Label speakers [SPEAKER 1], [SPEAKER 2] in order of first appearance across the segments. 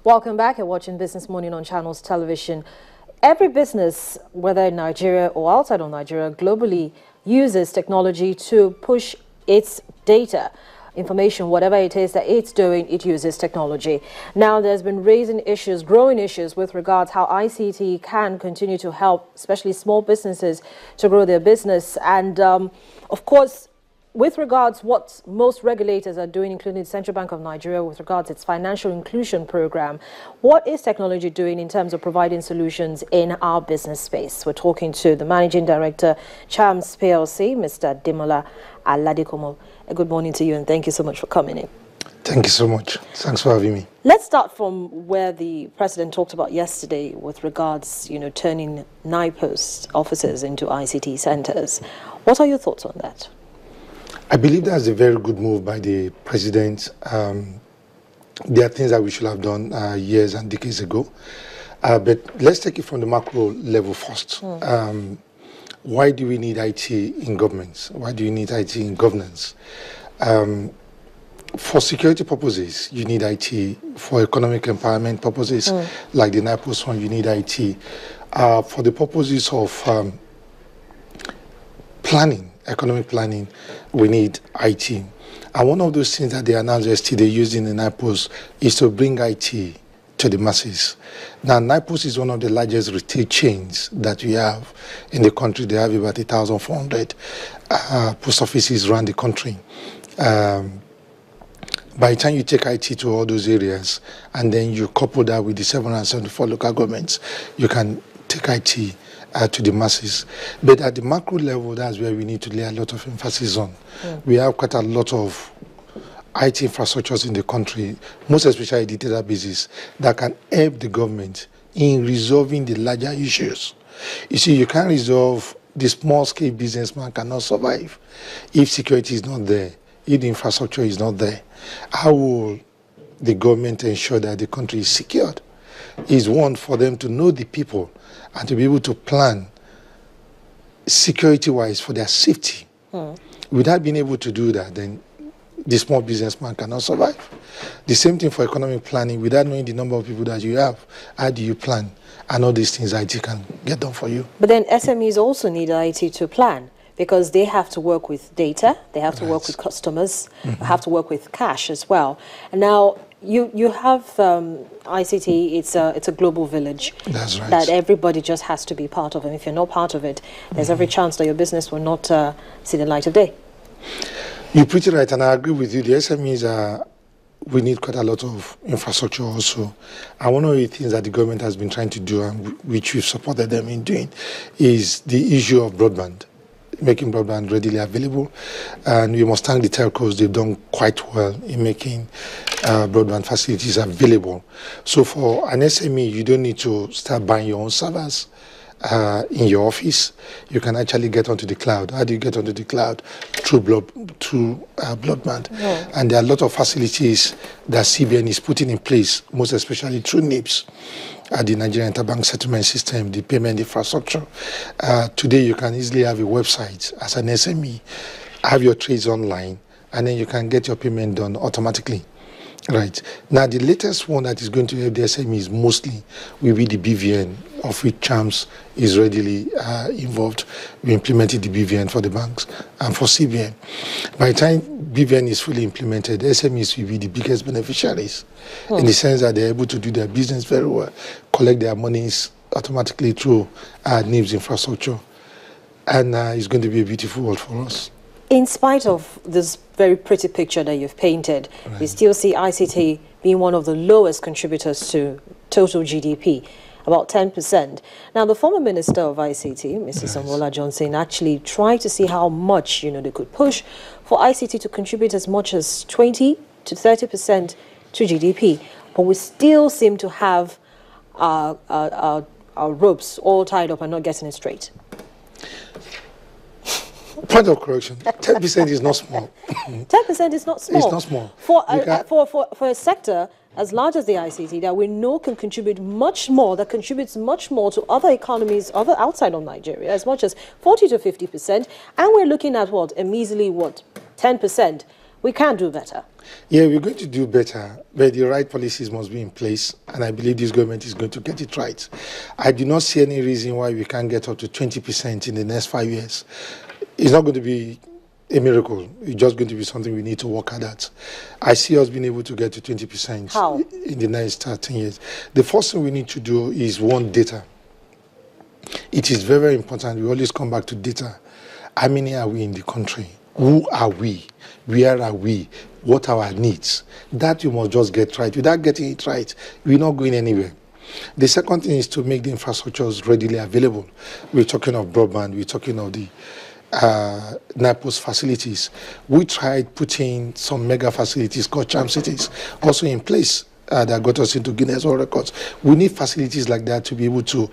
[SPEAKER 1] Welcome back. You're watching Business Morning on Channels Television. Every business, whether in Nigeria or outside of Nigeria, globally uses technology to push its data, information, whatever it is that it's doing, it uses technology. Now, there's been growing issues with regards how ICT can continue to help, especially small businesses, to grow their business. And, of course, with regards what most regulators are doing, including the Central Bank of Nigeria, with regards its financial inclusion program, what is technology doing in terms of providing solutions in our business space? We're talking to the Managing Director, Chams PLC, Mr. Demola Aladikomo. Good morning to you, and thank you so much for coming in.
[SPEAKER 2] Thank you so much. Thanks for having me.
[SPEAKER 1] Let's start from where the President talked about yesterday with regards, turning NIPOS offices into ICT centers. What are your thoughts on that?
[SPEAKER 2] I believe that's a very good move by the President. There are things that we should have done years and decades ago. But let's take it from the macro level first. Why do we need IT in governments? Why do you need IT in governance? For security purposes, you need IT. For economic empowerment purposes, like the NIPOS one, you need IT. For the purposes of economic planning, we need IT. And one of those things that they announced yesterday using the NIPOS is to bring IT to the masses. Now, NIPOS is one of the largest retail chains that we have in the country. They have about 1,400 post offices around the country. By the time you take IT to all those areas, and then you couple that with the 774 local governments, you can take IT to the masses. But at the macro level, that's where we need to lay a lot of emphasis on. We have quite a lot of IT infrastructures in the country, most especially the databases, that can help the government in resolving the larger issues. You see, you can't resolve, the small-scale businessman cannot survive if security is not there, if the infrastructure is not there. How will the government ensure that the country is secured? Is one, for them to know the people and to be able to plan security-wise for their safety. Without being able to do that, then the small businessman cannot survive. The same thing for economic planning. Without knowing the number of people that you have, how do you plan? And all these things IT can get done for you.
[SPEAKER 1] But then SMEs also need IT to plan, because they have to work with data, they have to work with customers, have to work with cash as well. And now, you have ICT, it's a global village.
[SPEAKER 2] That's right.
[SPEAKER 1] That everybody just has to be part of. And if you're not part of it, there's every chance that your business will not see the light of day.
[SPEAKER 2] You're pretty right, and I agree with you. The SMEs we need quite a lot of infrastructure also. And one of the things that the government has been trying to do, and which we've supported them in doing, is the issue of broadband, making broadband readily available. And we must thank the telcos. They've done quite well in making broadband facilities available. So for an SME, you don't need to start buying your own servers in your office. You can actually get onto the cloud. How do you get onto the cloud? Through broadband. And there are a lot of facilities that CBN is putting in place, most especially through NIPS, the Nigerian Interbank Settlement System, the payment infrastructure. Today, you can easily have a website as an SME, have your trades online, and then you can get your payment done automatically. Right. Now, the latest one that is going to help the SMEs mostly will be the BVN, of which Chams is readily involved. We implemented the BVN for the banks and for CBN. By the time BVN is fully implemented, SMEs will be the biggest beneficiaries in the sense that they're able to do their business very well, collect their monies automatically through NIPS infrastructure. And it's going to be a beautiful world for us.
[SPEAKER 1] In spite of this very pretty picture that you've painted, we still see ICT being one of the lowest contributors to total GDP, about 10%. Now, the former Minister of ICT, Mrs. Samuela Johnson, actually tried to see how much, they could push for ICT to contribute as much as 20 to 30% to GDP. But we still seem to have our ropes all tied up and not getting it straight.
[SPEAKER 2] Point of correction, 10% is not small.
[SPEAKER 1] 10% is not small.
[SPEAKER 2] It's not small.
[SPEAKER 1] For a sector as large as the ICT that we know can contribute much more, that contributes much more to other economies, outside of Nigeria, as much as 40 to 50%, and we're looking at a measly 10%. we can do better.
[SPEAKER 2] Yeah, we're going to do better, but the right policies must be in place, and I believe this government is going to get it right. I do not see any reason why we can't get up to 20% in the next 5 years. It's not going to be a miracle. It's just going to be something we need to work hard at. I see us being able to get to 20%
[SPEAKER 1] How?
[SPEAKER 2] In the next 10 years. The first thing we need to do is one, data. It is very, very important. We always come back to data. How many are we in the country? Who are we? Where are we? What are our needs? That you must just get right. Without getting it right, we're not going anywhere. The second thing is to make the infrastructures readily available. We're talking of broadband. We're talking of the NIPOS facilities. We tried putting some mega facilities called Chams cities also in place that got us into Guinness World Records. We need facilities like that to be able to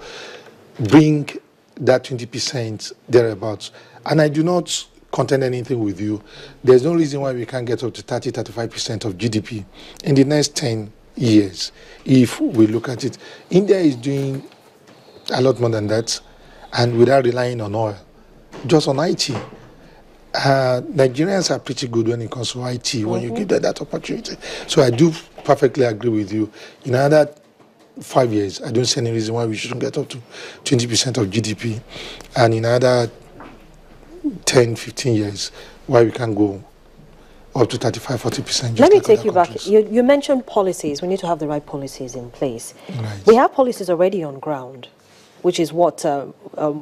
[SPEAKER 2] bring that 20% thereabouts. And I do not contend anything with you. There's no reason why we can't get up to 30-35% of GDP in the next 10 years if we look at it. India is doing a lot more than that, and without relying on oil, just on IT. Nigerians are pretty good when it comes to IT when you give them that opportunity. So I do perfectly agree with you. In another 5 years, I don't see any reason why we shouldn't get up to 20% of GDP. And in another 10, 15 years, why we can't go up to 35-40%.
[SPEAKER 1] Let me take you back. You mentioned policies. We need to have the right policies in place. Right. We have policies already on ground, which is what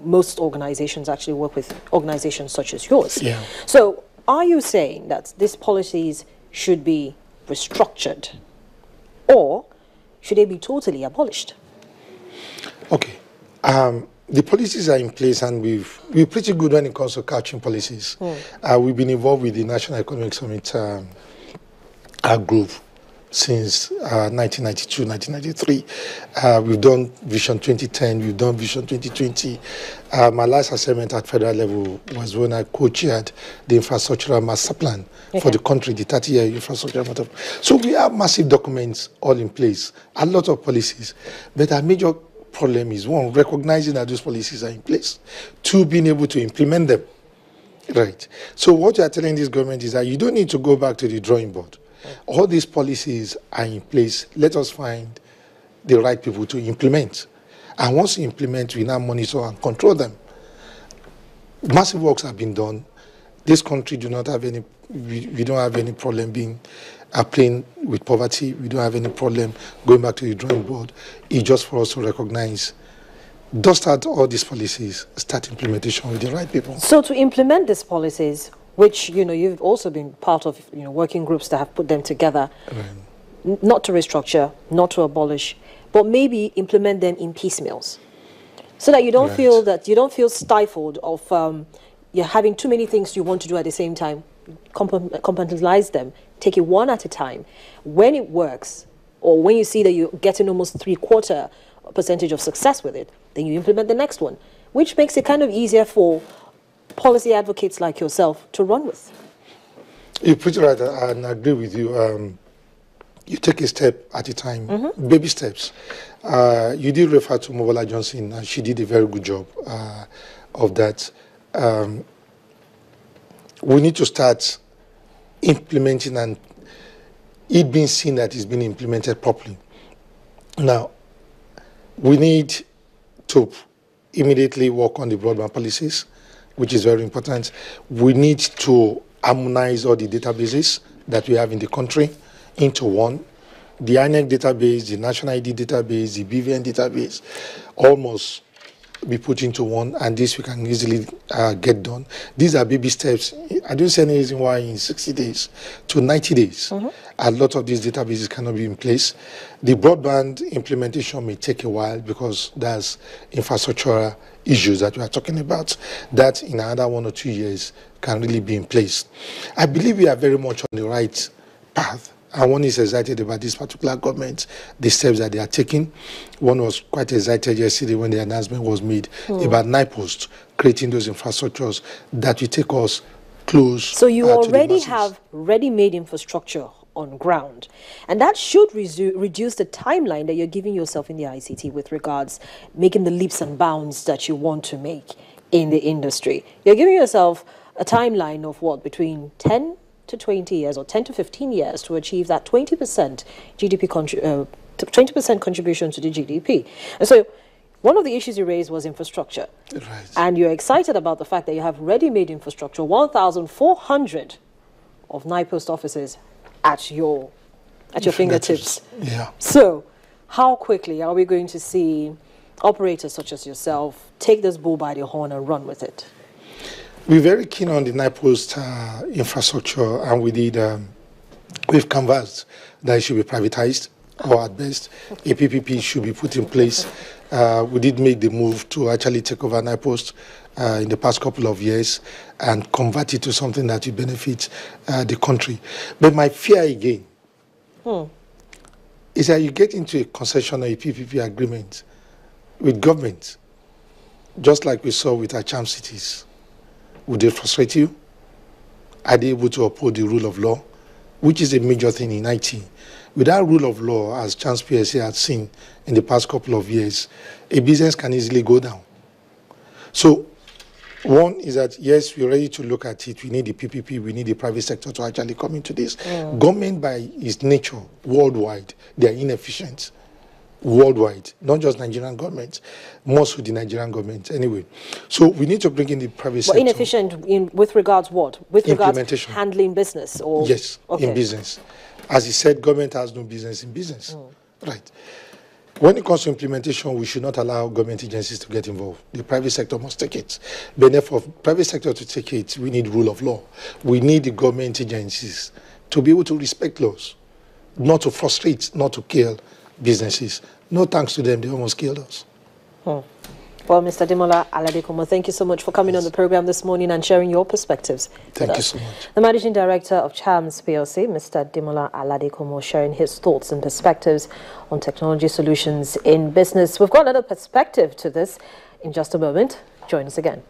[SPEAKER 1] most organizations actually work with, organizations such as yours.
[SPEAKER 2] Yeah.
[SPEAKER 1] So are you saying that these policies should be restructured, or should they be totally abolished?
[SPEAKER 2] Okay. The policies are in place, and we're pretty good when it comes to couching policies. We've been involved with the National Economic Summit group since 1992, 1993. We've done Vision 2010, we've done Vision 2020. My last assignment at federal level was when I co-chaired the infrastructural master plan for the country, the 30-year infrastructure master plan. So we have massive documents all in place, a lot of policies, but our major problem is, one, recognizing that those policies are in place, two, being able to implement them. Right. So what you are telling this government is that you don't need to go back to the drawing board. All these policies are in place. Let us find the right people to implement. And once you implement, we now monitor and control them. Massive works have been done. This country do not have any, we don't have any problem being playing with poverty. We don't have any problem going back to the drawing board. It's just for us to recognize, dust out all these policies, start implementation with the right people.
[SPEAKER 1] So to implement these policies, which, you've also been part of, working groups that have put them together, not to restructure, not to abolish, but maybe implement them in piecemeals, so that you don't feel stifled of you're having too many things you want to do at the same time. Compartmentalize them, take it one at a time. When it works, or when you see that you're getting almost 3/4% of success with it, then you implement the next one, which makes it kind of easier for policy advocates like yourself to run with.
[SPEAKER 2] You're pretty right, and I agree with you. You take a step at a time, baby steps. You did refer to Mobola Johnson, and she did a very good job of that. We need to start implementing, and it being seen that it's been implemented properly. Now, we need to immediately work on the broadband policies, which is very important. We need to harmonize all the databases that we have in the country into one. The INEC database, the National ID database, the BVN database, almost be put into one, and this we can easily get done. These are baby steps. I don't see any reason why in 60 days to 90 days, a lot of these databases cannot be in place. The broadband implementation may take a while because there's infrastructural issues that we are talking about. That in another 1 or 2 years can really be in place. I believe we are very much on the right path. And one is excited about this particular government, the steps that they are taking. One was quite excited yesterday when the announcement was made about NIPOS, creating those infrastructures that will take us close.
[SPEAKER 1] So you already have ready-made infrastructure on ground. And that should reduce the timeline that you're giving yourself in the ICT with regards making the leaps and bounds that you want to make in the industry. You're giving yourself a timeline of what, between 10 to 20 years or 10 to 15 years to achieve that 20% GDP 20% contribution to the GDP. And so one of the issues you raised was infrastructure.
[SPEAKER 2] Right.
[SPEAKER 1] And you're excited about the fact that you have ready-made infrastructure, 1,400 of NIPOST offices at your fingertips.
[SPEAKER 2] Yeah.
[SPEAKER 1] So how quickly are we going to see operators such as yourself take this bull by the horn and run with it?
[SPEAKER 2] We're very keen on the NIPOST infrastructure, and we've canvassed that it should be privatized, or at best, a PPP should be put in place. We did make the move to actually take over NIPOST in the past couple of years and convert it to something that will benefit the country. But my fear again is that you get into a concession or a PPP agreement with government, just like we saw with our Chams cities. Would they frustrate you? Are they able to uphold the rule of law, which is a major thing in IT? Without rule of law, as Chams PSA had seen in the past couple of years, a business can easily go down. So, one is that, yes, we're ready to look at it. We need the PPP. We need the private sector to actually come into this. Government, by its nature, worldwide, they are inefficient. Worldwide, not just Nigerian government, most of the Nigerian government anyway. So we need to bring in the private sector.
[SPEAKER 1] But inefficient with regards what? With regards handling business? Or?
[SPEAKER 2] Yes,
[SPEAKER 1] okay.
[SPEAKER 2] In business. As he said, government has no business in business. Right. When it comes to implementation, we should not allow government agencies to get involved. The private sector must take it. But therefore, private sector to take it, we need rule of law. We need the government agencies to be able to respect laws, not to frustrate, not to kill businesses. No thanks to them, they almost killed us.
[SPEAKER 1] Well, Mr. Demola Aladekomo, thank you so much for coming on the program this morning and sharing your perspectives.
[SPEAKER 2] Thank you so much.
[SPEAKER 1] The Managing Director of Chams PLC, Mr. Demola Aladekomo, sharing his thoughts and perspectives on technology solutions in business. We've got another perspective to this in just a moment. Join us again.